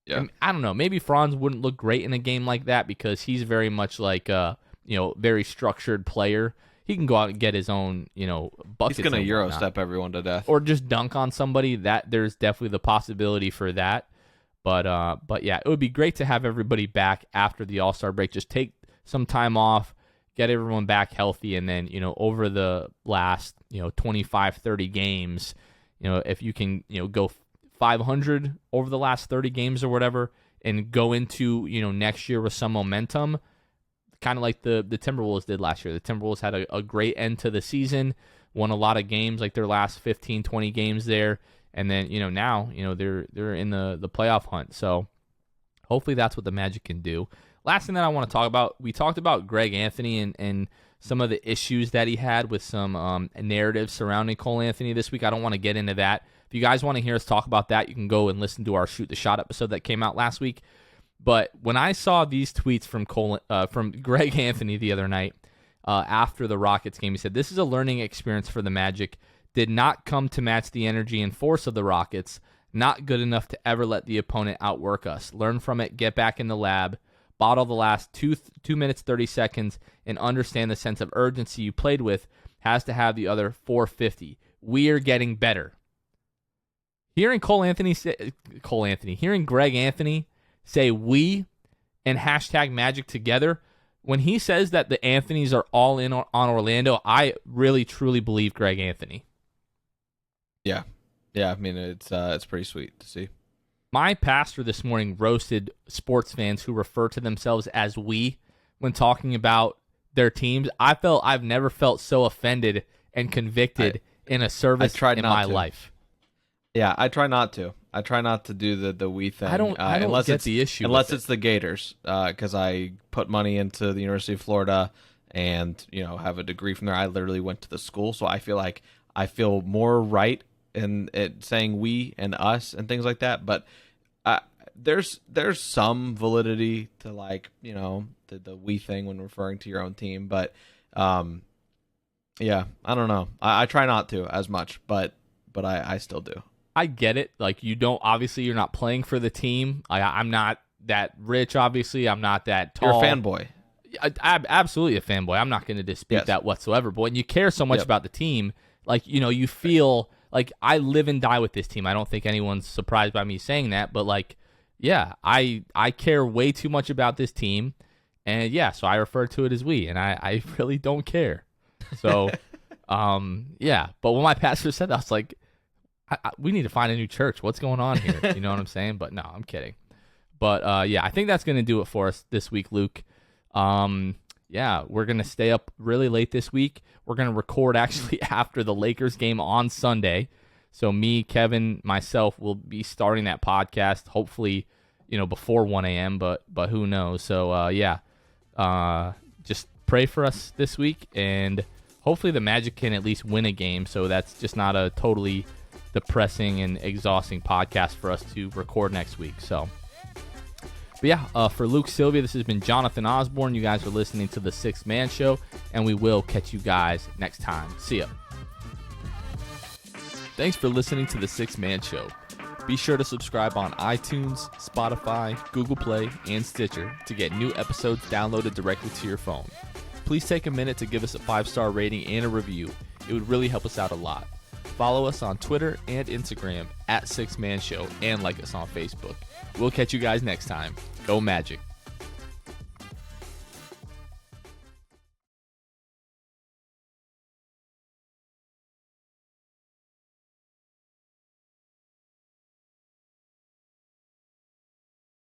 Yeah. And I don't know. Maybe Franz wouldn't look great in a game like that because he's very much like very structured player. He can go out and get his own, buckets. He's going to Euro step everyone to death. Or just dunk on somebody. That there's definitely the possibility for that. But yeah, it would be great to have everybody back after the All-Star break. Just take some time off, get everyone back healthy, and then, over the last, 25, 30 games, if you can, go 500 over the last 30 games or whatever and go into, next year with some momentum, kind of like the Timberwolves did last year. The Timberwolves had a great end to the season, won a lot of games, like their last 15, 20 games there. And then, now, they're in the playoff hunt. So hopefully that's what the Magic can do. Last thing that I want to talk about, we talked about Greg Anthony and some of the issues that he had with some narratives surrounding Cole Anthony this week. I don't want to get into that. If you guys want to hear us talk about that, you can go and listen to our Shoot the Shot episode that came out last week. But when I saw these tweets from Greg Anthony the other night after the Rockets game, he said, "This is a learning experience for the Magic. Did not come to match the energy and force of the Rockets. Not good enough to ever let the opponent outwork us. Learn from it, get back in the lab, bottle the last 2 minutes, 30 seconds, and understand the sense of urgency you played with has to have the other 450. We are getting better." Hearing hearing Greg Anthony say we and hashtag Magic together, when he says that the Anthonys are all in on Orlando, I really, truly believe Greg Anthony. Yeah. I mean, it's pretty sweet to see. My pastor this morning roasted sports fans who refer to themselves as we when talking about their teams. I've never felt so offended and convicted in a service in my life. Yeah, I try not to. I try not to do the we thing. I don't get the issue. Unless it's the Gators, because I put money into the University of Florida and have a degree from there. I literally went to the school, so I feel like I feel more right in it saying we and us and things like that. But there's some validity to the we thing when referring to your own team. But yeah, I don't know. I try not to as much, but I still do. I get it. Like, obviously you're not playing for the team. I'm not that rich, obviously. I'm not that tall. You're a fanboy. I'm absolutely a fanboy. I'm not going to dispute that whatsoever. But when you care so much about the team, you feel like I live and die with this team. I don't think anyone's surprised by me saying that. But, I care way too much about this team. And, so I refer to it as we. And I really don't care. So, But when my pastor said that, I was like, we need to find a new church. What's going on here? You know what I'm saying? But no, I'm kidding. But I think that's going to do it for us this week, Luke. We're going to stay up really late this week. We're going to record actually after the Lakers game on Sunday. So me, Kevin, myself will be starting that podcast hopefully, before 1 a.m., but who knows? So just pray for us this week, and hopefully the Magic can at least win a game. So that's just not a totally depressing and exhausting podcast for us to record next week. So, but for Luke Sylvia, this has been Jonathan Osborne. You guys are listening to The Sixth Man Show, and we will catch you guys next time. See ya. Thanks for listening to The Sixth Man Show. Be sure to subscribe on iTunes, Spotify, Google Play, and Stitcher to get new episodes downloaded directly to your phone. Please take a minute to give us a 5-star rating and a review. It would really help us out a lot. Follow us on Twitter and Instagram at Sixth Man Show, and like us on Facebook. We'll catch you guys next time. Go Magic.